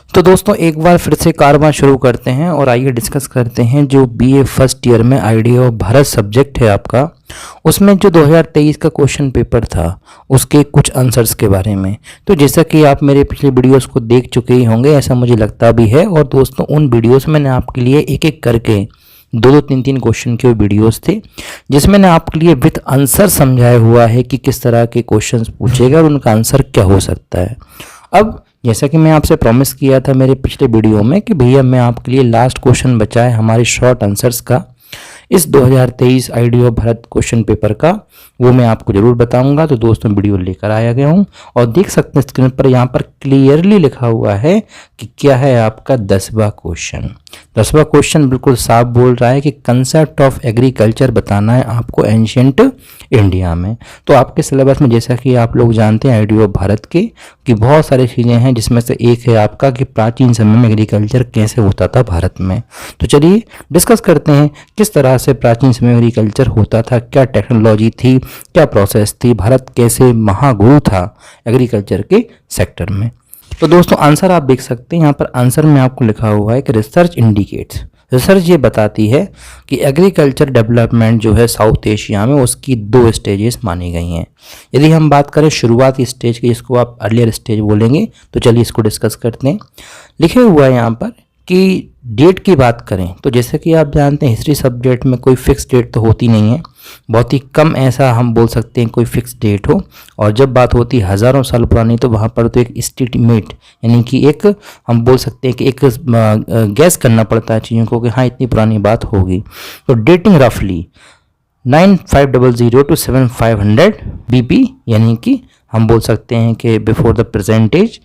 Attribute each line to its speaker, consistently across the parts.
Speaker 1: तो दोस्तों एक बार फिर से कारवां शुरू करते हैं और आइए डिस्कस करते हैं जो बीए फर्स्ट ईयर में आइडिया ऑफ भारत सब्जेक्ट है आपका, उसमें जो 2023 का क्वेश्चन पेपर था उसके कुछ आंसर्स के बारे में। तो जैसा कि आप मेरे पिछले वीडियोस को देख चुके ही होंगे, ऐसा मुझे लगता भी है। और दोस्तों उन वीडियोस में मैंने आपके लिए एक एक करके दो तीन तीन क्वेश्चन के वीडियोस थे जिसमें मैंने आपके लिए विथ आंसर समझाया हुआ है कि किस तरह के क्वेश्चंस पूछेगा और उनका आंसर क्या हो सकता है। अब जैसा कि मैं आपसे प्रॉमिस किया था मेरे पिछले वीडियो में कि भैया मैं आपके लिए लास्ट क्वेश्चन बचा है हमारे शॉर्ट आंसर्स का इस 2023 idea of Bharat question paper का, वो मैं आपको जरूर बताऊंगा। तो दोस्तों वीडियो लेकर आया गया हूं और देख सकते हैं स्क्रीन पर यहाँ पर क्लियरली लिखा हुआ है कि क्या है आपका 10वां क्वेश्चन। 10वां क्वेश्चन बिल्कुल साफ बोल रहा है कि कंसेप्ट ऑफ एग्रीकल्चर बताना है आपको एंशिएंट इंडिया में। तो आपके सिलेबस में जैसा कि आप लोग जानते हैं आइडिया ऑफ भारत के कि बहुत सारी चीज़ें हैं, जिसमें से एक है आपका कि प्राचीन समय में एग्रीकल्चर कैसे होता था भारत में। तो चलिए डिस्कस करते हैं किस तरह से प्राचीन समय में एग्रीकल्चर होता था, क्या टेक्नोलॉजी थी, क्या प्रोसेस थी, भारत कैसे महागुरु था एग्रीकल्चर के सेक्टर में। तो दोस्तों आंसर आप देख सकते हैं, यहाँ पर आंसर में आपको लिखा हुआ है कि रिसर्च इंडिकेट्स, रिसर्च ये बताती है कि एग्रीकल्चर डेवलपमेंट जो है साउथ एशिया में उसकी 2 स्टेजेस मानी गई हैं। यदि हम बात करें शुरुआती स्टेज की, जिसको आप अर्लियर स्टेज बोलेंगे, तो चलिए इसको डिस्कस करते हैं। लिखे हुआ है यहाँ पर कि डेट की बात करें तो जैसे कि आप जानते हैं हिस्ट्री सब्जेक्ट में कोई फिक्स डेट तो होती नहीं है, बहुत ही कम ऐसा हम बोल सकते हैं कोई फिक्स डेट हो। और जब बात होती है हज़ारों साल पुरानी तो वहाँ पर तो एक एस्टिमेट यानी कि एक हम बोल सकते हैं कि एक गैस करना पड़ता है चीज़ों को कि हाँ इतनी पुरानी बात होगी। तो डेटिंग रफली 9500 to 7500 बीपी यानी कि हम बोल सकते हैं कि बिफोर द प्रेजेंट एज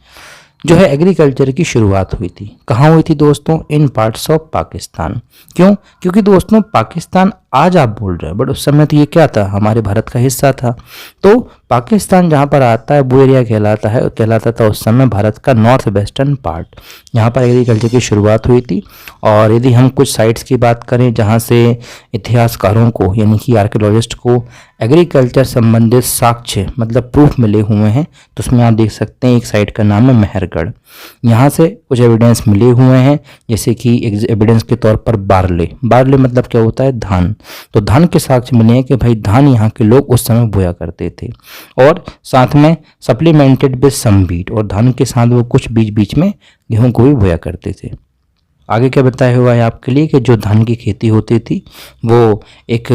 Speaker 1: जो है एग्रीकल्चर की शुरुआत हुई थी। कहाँ हुई थी दोस्तों? इन पार्ट्स ऑफ पाकिस्तान। क्यों? क्योंकि दोस्तों पाकिस्तान आज आप बोल रहे हैं बट उस समय तो ये क्या था, हमारे भारत का हिस्सा था। तो पाकिस्तान जहाँ पर आता है वो एरिया कहलाता था उस समय भारत का नॉर्थ वेस्टर्न पार्ट। यहाँ पर एग्रीकल्चर की शुरुआत हुई थी। और यदि हम कुछ साइट्स की बात करें जहाँ से इतिहासकारों को यानी कि आर्कियोलॉजिस्ट को एग्रीकल्चर संबंधित साक्ष्य मतलब प्रूफ मिले हुए हैं, तो उसमें आप देख सकते हैं एक साइट का नाम है मेहरगढ़। यहाँ से कुछ एविडेंस मिले हुए हैं, जैसे कि एविडेंस के तौर पर बारले मतलब क्या होता है, धान। तो धान के साक्ष्य मिले हैं कि भाई धान यहाँ के लोग उस समय बोया करते थे। और साथ में सप्लीमेंटेड विद सम व्हीट, और धान के साथ वो कुछ बीच बीच में गेहूं को भी बोया करते थे। आगे क्या बताया हुआ है आपके लिए कि जो धान की खेती होती थी वो एक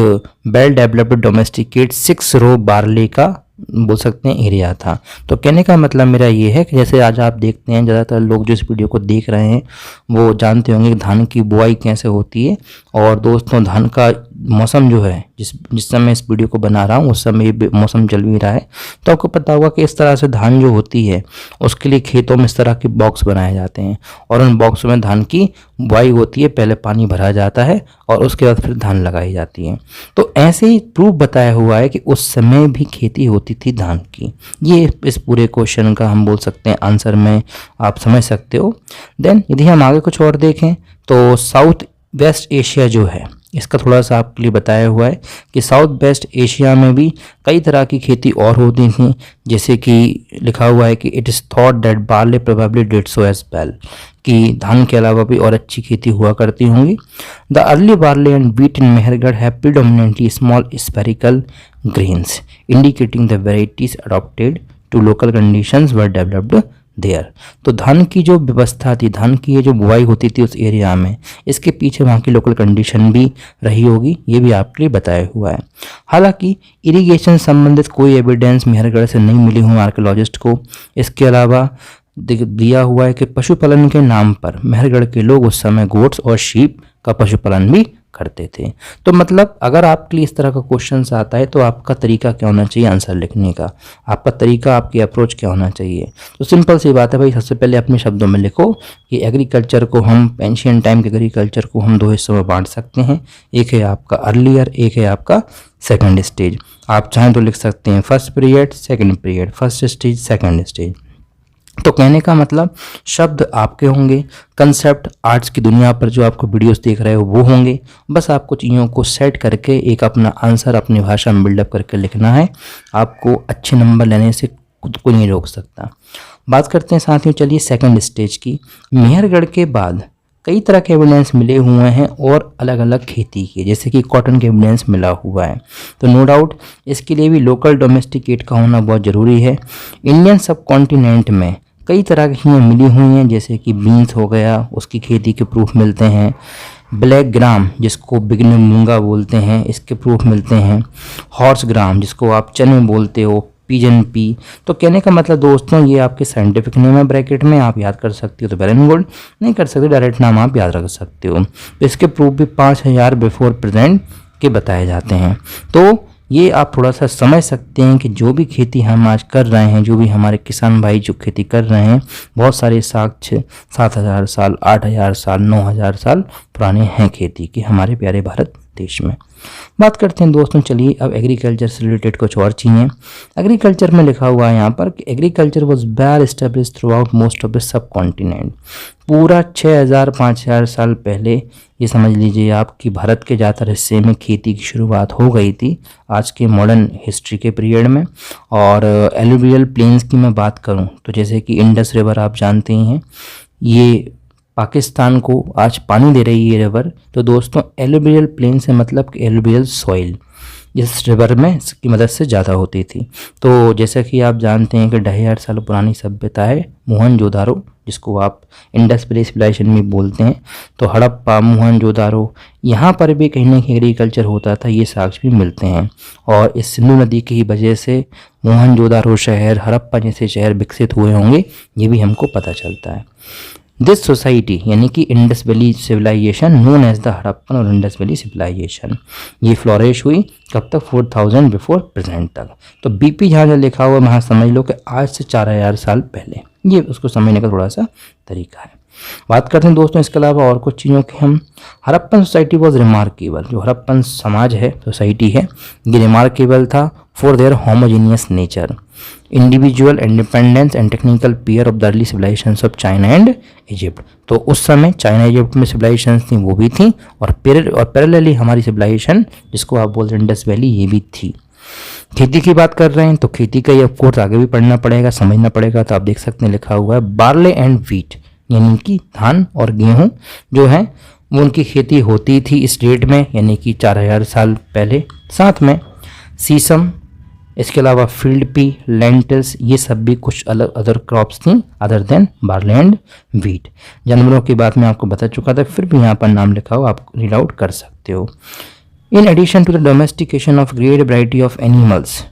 Speaker 1: वेल डेवलप्ड डोमेस्टिकेट 6 रो बारले का बोल सकते हैं एरिया था। तो कहने का मतलब मेरा ये है कि जैसे आज आप देखते हैं ज़्यादातर लोग जो इस वीडियो को देख रहे हैं वो जानते होंगे कि धान की बुआई कैसे होती है। और दोस्तों धान का मौसम जो है जिस समय इस वीडियो को बना रहा हूँ उस समय मौसम चल भी रहा है, तो आपको पता होगा कि इस तरह से धान जो होती है उसके लिए खेतों में इस तरह के बॉक्स बनाए जाते हैं और उन बॉक्सों में धान की बुआई होती है। पहले पानी भरा जाता है और उसके बाद फिर धान लगाई जाती है। तो ऐसे ही प्रूफ बताया हुआ है कि उस समय भी खेती होती थी धान की। ये इस पूरे क्वेश्चन का हम बोल सकते हैं आंसर में आप समझ सकते हो। देन यदि हम आगे कुछ और देखें तो साउथ वेस्ट एशिया जो है इसका थोड़ा सा आपके लिए बताया हुआ है कि साउथ वेस्ट एशिया में भी कई तरह की खेती और होती थी, जैसे कि लिखा हुआ है कि it is thought that barley probably did so as well, कि धान के अलावा भी और अच्छी खेती हुआ करती होंगी। The early barley and wheat in Mehrgarh है predominantly small spherical grains indicating the varieties adopted to local conditions were developed there. तो धान की जो व्यवस्था थी, धान की ये जो बुआई होती थी उस एरिया में, इसके पीछे वहाँ की लोकल कंडीशन भी रही होगी, ये भी आपके लिए बताया हुआ है। हालांकि इरिगेशन संबंधित कोई एविडेंस मेहरगढ़ से नहीं मिली हुई आर्कियोलॉजिस्ट को। इसके अलावा दिया हुआ है कि पशुपालन के नाम पर मेहरगढ़ के लोग उस समय गोट्स और शीप का पशुपालन भी करते थे। तो मतलब अगर आपके लिए इस तरह का क्वेश्चन आता है तो आपका तरीका क्या होना चाहिए आंसर लिखने का, आपका तरीका, आपकी अप्रोच क्या होना चाहिए। तो सिंपल सी बात है भाई, सबसे पहले अपने शब्दों में लिखो कि एग्रीकल्चर को हम एंशिएंट टाइम के एग्रीकल्चर को हम 2 हिस्सों में बांट सकते हैं। एक है आपका अर्लियर, एक है आपका सेकंड स्टेज। आप चाहें तो लिख सकते हैं first period, second period, first stage, second stage. तो कहने का मतलब शब्द आपके होंगे, कंसेप्ट आर्ट्स की दुनिया पर जो आपको वीडियोस देख रहे हो वो होंगे। बस आपको चीज़ों को सेट करके एक अपना आंसर अपनी भाषा में बिल्डअप करके लिखना है। आपको अच्छे नंबर लेने से खुद को नहीं रोक सकता। बात करते हैं साथियों, चलिए सेकंड स्टेज की। मेहरगढ़ के बाद कई तरह के एविडेंस मिले हुए हैं और अलग अलग खेती के, जैसे कि कॉटन के एविडेंस मिला हुआ है। तो नो डाउट इसके लिए भी लोकल डोमेस्टिकेट का होना बहुत ज़रूरी है। इंडियन सब कॉन्टिनेंट में कई तरह की चीज़ें मिली हुई हैं, जैसे कि बीन्स हो गया, उसकी खेती के प्रूफ मिलते हैं। ब्लैक ग्राम जिसको बिगन मूंगा बोलते हैं, इसके प्रूफ मिलते हैं। हॉर्स ग्राम जिसको आप चने बोलते हो, पिजन पी। तो कहने का मतलब दोस्तों, ये आपके साइंटिफिक नेम है, ब्रैकेट में आप याद कर सकते हो तो वेल एंड गुड, नहीं कर सकते डायरेक्ट नाम आप याद रख सकते हो। तो इसके प्रूफ भी 5000 बिफोर प्रेजेंट के बताए जाते हैं। तो ये आप थोड़ा सा समझ सकते हैं कि जो भी खेती हम आज कर रहे हैं, जो भी हमारे किसान भाई जो खेती कर रहे हैं, बहुत सारे साक्ष्य 7000 साल, 8000 साल, 9000 साल पुराने हैं खेती के हमारे प्यारे भारत देश में। बात करते हैं दोस्तों, चलिए अब एग्रीकल्चर से रिलेटेड कुछ और चीज़ें। एग्रीकल्चर में लिखा हुआ है यहाँ पर कि agriculture was well established through out most of the sub continent. पूरा 6000-5000 साल पहले ये समझ लीजिए आप कि भारत के ज़्यादातर हिस्से में खेती की शुरुआत हो गई थी आज के मॉडर्न हिस्ट्री के पीरियड में। और एलुवियल प्लेन्स की मैं बात करूँ तो जैसे कि इंडस रिवर आप जानते ही हैं, ये पाकिस्तान को आज पानी दे रही है रिवर। तो दोस्तों एलुवियल प्लेन से मतलब कि एलुवियल सॉइल इस रिवर में इसकी मदद से ज़्यादा होती थी। तो जैसा कि आप जानते हैं कि 2500 साल पुरानी सभ्यता है मोहनजोदारो, जिसको आप इंडस वैली सिविलाइजेशन भी बोलते हैं। तो हड़प्पा, मोहनजोदारो, यहाँ पर भी कहीं ना कहीं एग्रीकल्चर होता था, ये साक्ष्य भी मिलते हैं। और इस सिंधु नदी की वजह से मोहनजोदारो शहर, हड़प्पा जैसे शहर विकसित हुए होंगे, ये भी हमको पता चलता है। दिस सोसाइटी यानी कि Indus valley civilisation known as the Harappan और इंडस वैली सिविलाइजेशन, ये फ्लोरिश हुई कब तक? 4000 बिफोर प्रेजेंट तक। तो बीपी जहाँ लिखा हुआ वहाँ समझ लो कि आज से 4000 साल पहले, ये उसको समझने का थोड़ा सा तरीका है। बात करते हैं दोस्तों इसके अलावा और कुछ चीज़ों की हम। हड़प्पन सोसाइटी वॉज रिमार्केबल, जो हड़प्पन समाज है, सोसाइटी है, ये रिमार्केबल था for their homogeneous nature, individual independence and technical peer of the early civilisations of China and Egypt. तो उस समय चाइना इजिप्ट में सिविलाइजेशंस थी वो भी थी, और पैरेलली हमारी सिविलाइजेशन जिसको आप बोलते हैं इंडस वैली, ये भी थी। खेती की बात कर रहे हैं तो खेती का ये कोर्स आगे भी पढ़ना पड़ेगा, समझना पड़ेगा। तो आप देख सकते हैं लिखा हुआ है बार्ले एंड व्हीट, यानी कि धान और गेहूं जो है वो उनकी खेती होती थी इस डेट में, यानी कि 4000 साल पहले। साथ में सीसम, इसके अलावा फील्ड पी, लेंटिल्स, ये सब भी कुछ अलग अदर क्रॉप्स थी other than barley and wheat. जानवरों की बात मैं आपको बता चुका था, फिर भी यहाँ पर नाम लिखा हो, आप रीड आउट कर सकते हो। In addition to the domestication of great variety of animals,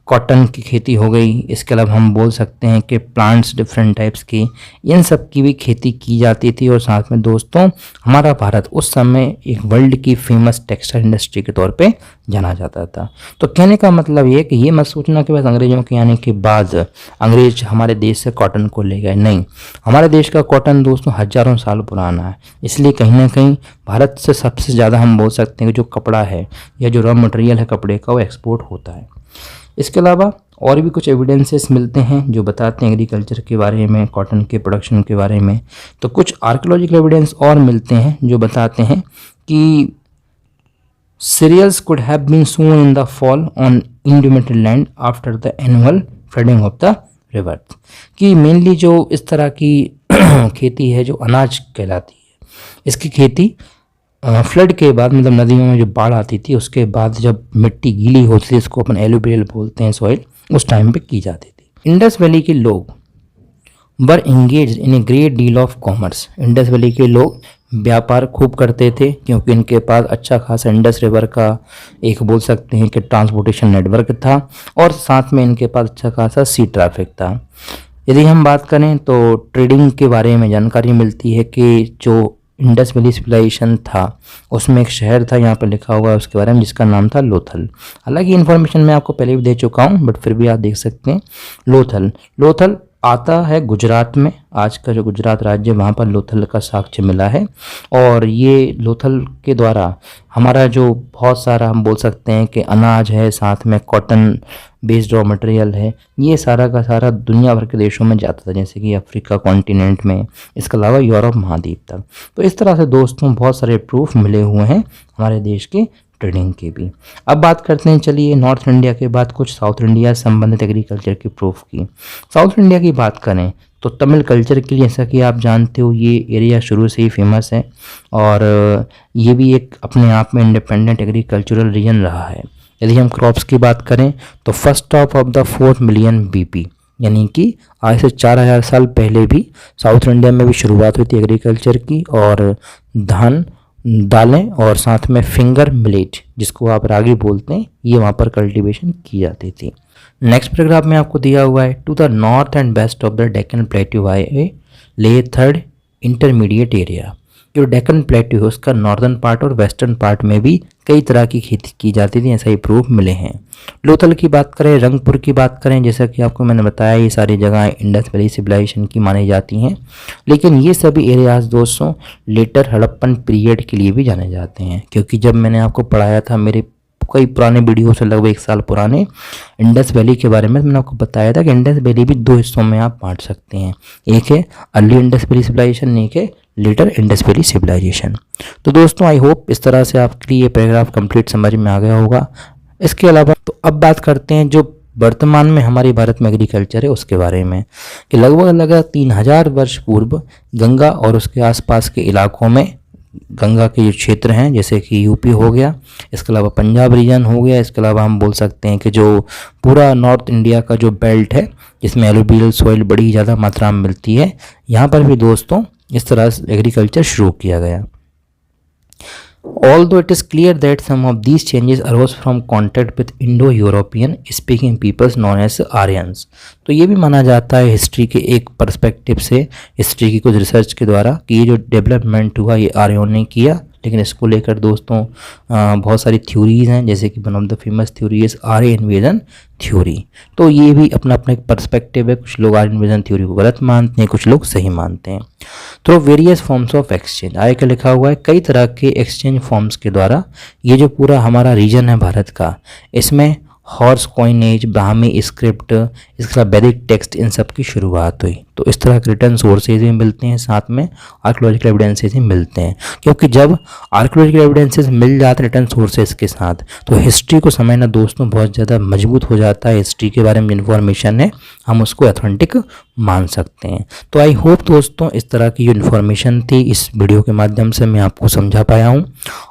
Speaker 1: cotton की खेती हो गई, इसके अलावा हम बोल सकते हैं कि प्लांट्स डिफरेंट टाइप्स की, इन सब की भी खेती की जाती थी। और साथ में दोस्तों हमारा भारत उस समय एक वर्ल्ड की फेमस टेक्सटाइल इंडस्ट्री के तौर पे जाना जाता था। तो कहने का मतलब ये कि ये मत सोचना कि बस अंग्रेजों के आने के बाद अंग्रेज हमारे देश से कॉटन को ले गए, नहीं। हमारे देश का कॉटन दोस्तों हज़ारों साल पुराना है, इसलिए कहीं ना कहीं भारत से सबसे ज़्यादा हम बोल सकते हैं कि जो कपड़ा है या जो रॉ मटेरियल है कपड़े का, वो एक्सपोर्ट होता है। इसके अलावा और भी कुछ एविडेंसेस मिलते हैं जो बताते हैं एग्रीकल्चर के बारे में, कॉटन के प्रोडक्शन के बारे में। तो कुछ आर्कियोलॉजिकल एविडेंस और मिलते हैं जो बताते हैं कि cereals could have been sown in the fall on inundated land after the annual flooding of the river, कि मेनली जो इस तरह की खेती है जो अनाज कहलाती है, इसकी खेती फ्लड के बाद, मतलब नदियों में जो बाढ़ आती थी उसके बाद जब मिट्टी गीली होती थी, इसको अपन एलुवियल बोलते हैं सॉइल, उस टाइम पे की जाती थी। इंडस वैली के लोग were engaged in a great deal of commerce, Indus valley के लोग व्यापार खूब करते थे क्योंकि इनके पास अच्छा खासा इंडस रिवर का एक बोल सकते हैं कि ट्रांसपोर्टेशन नेटवर्क था, और साथ में इनके पास अच्छा खासा सी ट्रैफिक था। यदि हम बात करें तो ट्रेडिंग के बारे में जानकारी मिलती है कि जो इंडस वैली सिविलाइजेशन था उसमें एक शहर था, यहाँ पर लिखा हुआ है उसके बारे में, जिसका नाम था लोथल। हालांकि इन्फॉर्मेशन मैं आपको पहले भी दे चुका हूँ, बट फिर भी आप देख सकते हैं। लोथल आता है गुजरात में, आज का जो गुजरात राज्य वहाँ पर लोथल का साक्ष्य मिला है। और ये लोथल के द्वारा हमारा जो बहुत सारा हम बोल सकते हैं कि अनाज है, साथ में कॉटन बेस्ड रॉ मटेरियल है, ये सारा का सारा दुनिया भर के देशों में जाता था, जैसे कि अफ्रीका कॉन्टिनेंट में, इसके अलावा यूरोप महाद्वीप तक। तो इस तरह से दोस्तों बहुत सारे प्रूफ मिले हुए हैं हमारे देश के ट्रेडिंग की भी। अब बात करते हैं चलिए नॉर्थ इंडिया के बाद कुछ साउथ इंडिया से संबंधित एग्रीकल्चर की प्रूफ की। साउथ इंडिया की बात करें तो तमिल कल्चर के लिए, जैसा कि आप जानते हो, ये एरिया शुरू से ही फेमस है और ये भी एक अपने आप में इंडिपेंडेंट एग्रीकल्चरल रीजन रहा है। यदि हम क्रॉप्स की बात करें तो first top of the 4 million BP, यानी कि आज से 4000 साल पहले भी साउथ इंडिया में भी शुरुआत हुई थी एग्रीकल्चर की, और धान, दालें और साथ में फिंगर मिलेट जिसको आप रागी बोलते हैं, ये वहाँ पर कल्टीवेशन की जाती थी। नेक्स्ट पैराग्राफ में आपको दिया हुआ है, to the north and west of the Deccan plateau lay third intermediate area. जो डेक्कन प्लेट्यू है उसका नॉर्दर्न पार्ट और वेस्टर्न पार्ट में भी कई तरह की खेती की जाती थी, ऐसा ही प्रूफ मिले हैं। लोथल की बात करें, रंगपुर की बात करें, जैसा कि आपको मैंने बताया ये सारी जगहें इंडस वैली सिविलाइजेशन की मानी जाती हैं, लेकिन ये सभी एरियाज दोस्तों लेटर हड़प्पन पीरियड के लिए भी जाने जाते हैं, क्योंकि जब मैंने आपको पढ़ाया था मेरे कई पुराने वीडियो से लगभग 1 साल पुराने इंडस वैली के बारे में, मैंने आपको बताया था कि इंडस वैली भी 2 हिस्सों में आप बांट सकते हैं, एक है अर्ली इंडस वैली सिविलाइजेशन, एक है लेटर इंडस वैली सिविलाइजेशन। तो दोस्तों आई होप इस तरह से आपके लिए ये पैराग्राफ कंप्लीट समझ में आ गया होगा। इसके अलावा तो अब बात करते हैं जो वर्तमान में हमारे भारत में एग्रीकल्चर है उसके बारे में, कि लगभग 3000 वर्ष पूर्व गंगा और उसके आसपास के इलाकों में, गंगा के जो क्षेत्र हैं जैसे कि यूपी हो गया, इसके अलावा पंजाब रीजन हो गया, इसके अलावा हम बोल सकते हैं कि जो पूरा नॉर्थ इंडिया का जो बेल्ट है जिसमें एलुवियल सॉइल बड़ी ज़्यादा मात्रा में मिलती है, यहाँ पर भी दोस्तों इस तरह से एग्रीकल्चर शुरू किया गया। Although it is clear that some of these changes arose from contact with Indo-European speaking peoples known as Aryans, तो ये भी माना जाता है हिस्ट्री के एक पर्सपेक्टिव से, हिस्ट्री की कुछ रिसर्च के द्वारा, कि ये जो डेवलपमेंट हुआ ये आर्यों ने किया। लेकिन इसको लेकर दोस्तों बहुत सारी थ्योरीज हैं, जैसे कि one of the famous theory is Arya invasion theory. तो ये भी अपना अपना एक पर्सपेक्टिव है, कुछ लोग आर्य इन्वेजन थ्योरी को गलत मानते हैं, कुछ लोग सही मानते हैं। तो वेरियस फॉर्म्स ऑफ एक्सचेंज, आगे क्या लिखा हुआ है, कई तरह के एक्सचेंज फॉर्म्स के द्वारा ये जो पूरा हमारा रीजन है भारत का, इसमें हॉर्स कॉइनेज, ब्राह्मी स्क्रिप्ट, इसके अलावा वैदिक टेक्स्ट, इन सब की शुरुआत हुई। तो इस तरह के रिटर्न सोर्सेज भी मिलते हैं, साथ में आर्कियोलॉजिकल एविडेंसेज भी मिलते हैं, क्योंकि जब आर्कियोलॉजिकल एविडेंसेज मिल जाते हैं रिटर्न सोर्सेज के साथ तो हिस्ट्री को समझना दोस्तों बहुत ज़्यादा मजबूत हो जाता है। हिस्ट्री के बारे में इन्फॉर्मेशन है हम उसको ऑथेंटिक मान सकते हैं। तो आई होप दोस्तों इस तरह की जो इन्फॉर्मेशन थी इस वीडियो के माध्यम से मैं आपको समझा पाया हूँ,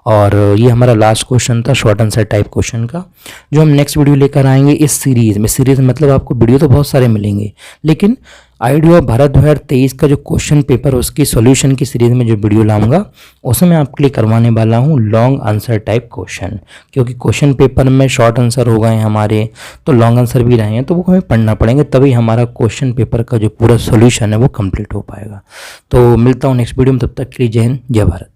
Speaker 1: और ये हमारा लास्ट क्वेश्चन था शॉर्ट आंसर टाइप क्वेश्चन का, जो हम नेक्स्ट वीडियो लेकर आएंगे इस सीरीज़ में। सीरीज़ मतलब आपको वीडियो तो बहुत सारे मिलेंगे, लेकिन आईडिया ऑफ भारत 2023 का जो क्वेश्चन पेपर उसकी सॉल्यूशन की सीरीज में जो वीडियो लाऊंगा उसमें मैं आपके लिए करवाने वाला हूँ लॉन्ग आंसर टाइप क्वेश्चन, क्योंकि क्वेश्चन पेपर में शॉर्ट आंसर हो गए हमारे तो लॉन्ग आंसर भी रहे हैं, तो वो हमें पढ़ना पड़ेंगे, तभी हमारा क्वेश्चन पेपर का जो पूरा सॉल्यूशन है वो कंप्लीट हो पाएगा। तो मिलता हूँ नेक्स्ट वीडियो में, तब तक के लिए जय हिंद जय भारत।